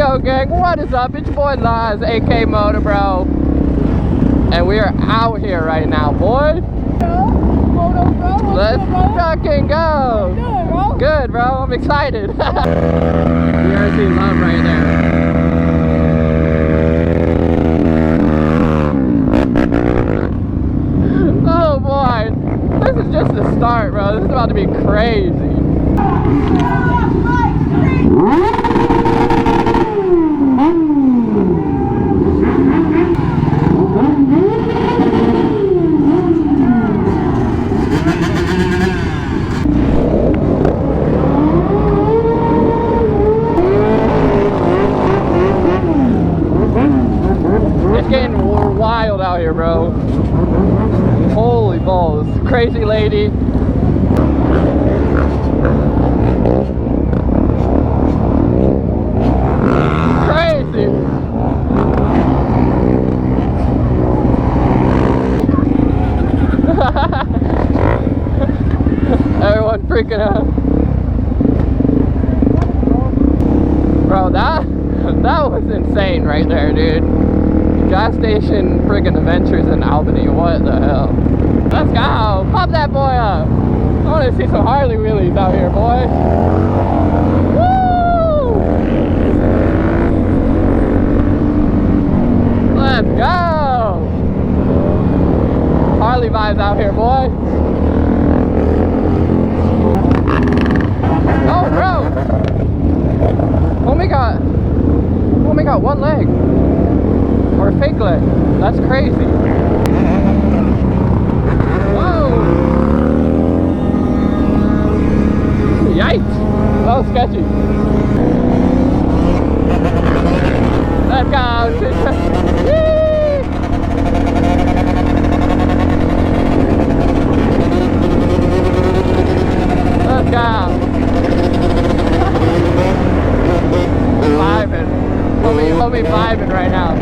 go, gang? What is up? It's your boy Laz, aka MotoBroo, and we are out here right now, boys. MotoBroo, Let's fucking go. Good, bro. Good, bro. I'm excited. DRC love right there. Oh boy, this is just the start, bro. This is about to be crazy. It's getting wild out here, bro. Holy balls. Crazy lady. Crazy. Everyone freaking out. Bro, that was insane right there, dude. Gas station friggin' adventures in Albany, what the hell? Let's go! Pop that boy up! I wanna see some Harley wheelies out here, boy! Woo! Let's go! Harley vibes out here, boy! Oh, bro! Homie got one leg. Or a fake leg. That's crazy. Whoa! Yikes! That was sketchy. Let's go! Let's go! Vibing. Homie vibing right now.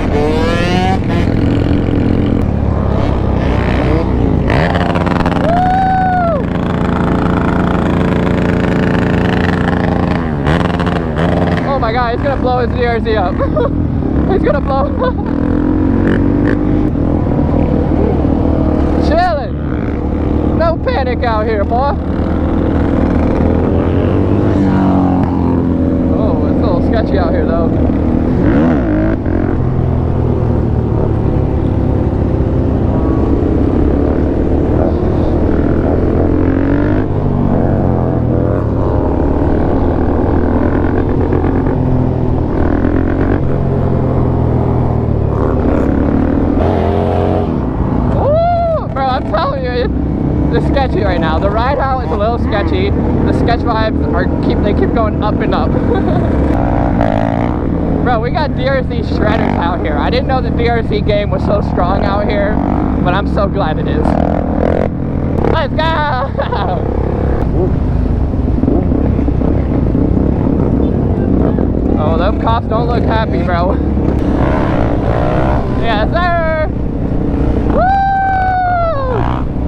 Oh my god, he's gonna blow his DRZ up. He's gonna blow. Chilling. No panic out here, boy. Oh, it's a little sketchy out here though. It's sketchy right now. The ride out is a little sketchy. The sketch vibes keep going up and up. Bro, we got DRC shredders out here. I didn't know the DRC game was so strong out here, but I'm so glad it is. Let's go! Oh, those cops don't look happy, bro. Yes, sir!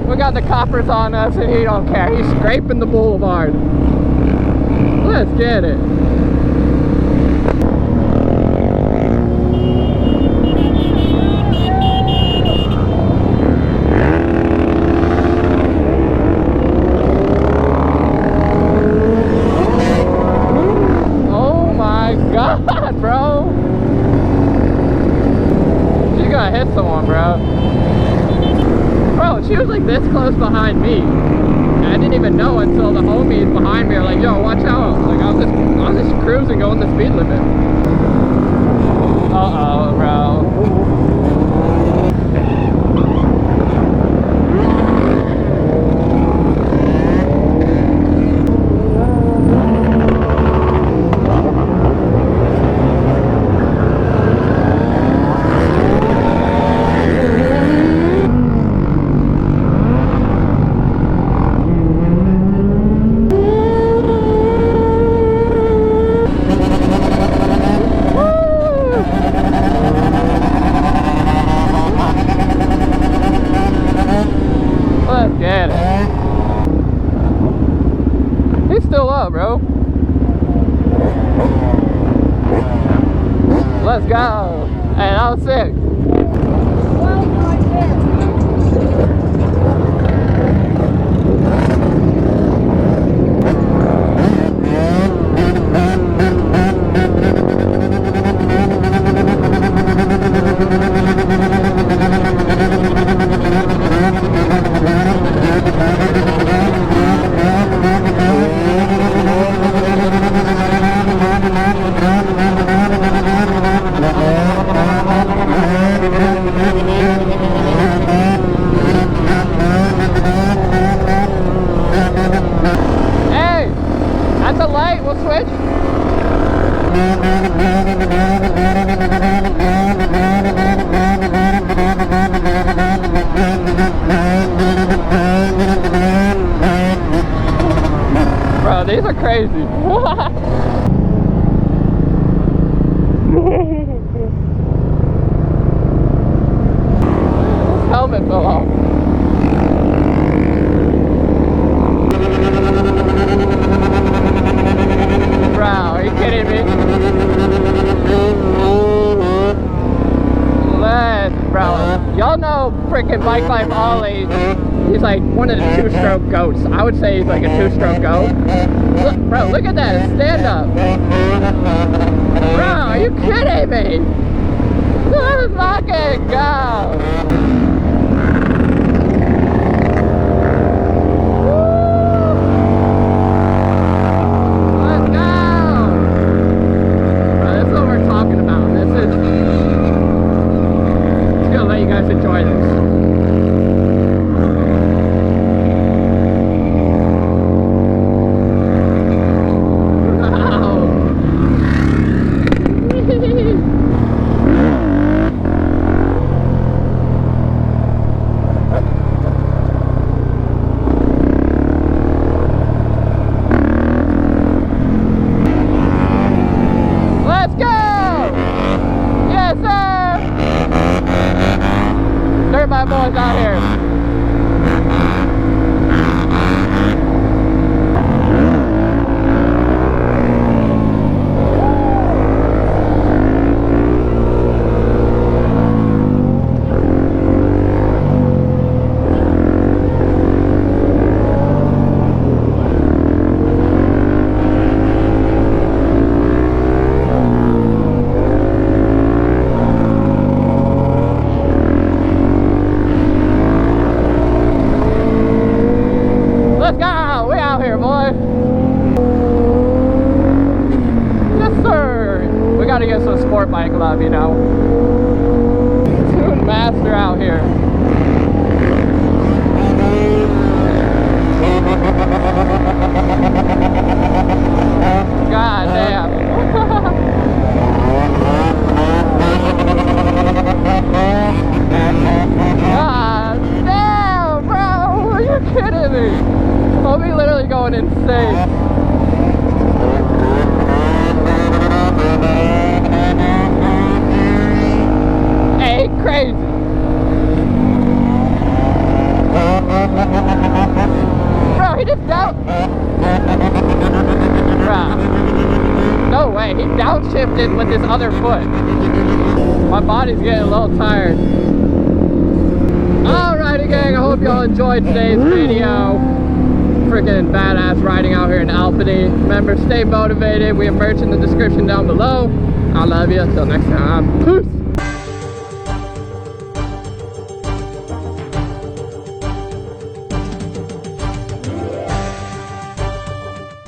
We got the coppers on us and he don't care. He's scraping the boulevard. Let's get it. Oh my god, bro. She's gonna hit someone, bro. Bro, she was like this close behind me. And I didn't even know until the homies behind me are like, yo, watch out. Like I was just cruising going the speed limit. Uh-oh, bro. Let's go. Hey, that was sick. Well, right Hey, at the light, we'll switch. Bro, these are crazy. Helmet fell off. Bro, are you kidding me? Bro, y'all know freaking Bike Life Ollie. He's like one of the two-stroke goats. I would say he's like a two-stroke goat. Look, bro, look at that stand up. Bro, are you kidding me? Let's fucking go. Enjoy this. Wow. Let's go! Yes, sir! Dirt bike boys out here. Let's go! We out here, boy. Yes, sir. We gotta get some sport bike love, you know. Tune master out here. God damn. God damn, bro. Are you kidding me? I'll be literally going insane. Hey, crazy. Bro, he just Bro. No way, he downshifted with his other foot. My body's getting a little tired. Alrighty, gang, I hope y'all enjoyed today's video. Freaking badass riding out here in Albany. Remember, stay motivated. We have merch in the description down below. I love you. Till next time. Peace.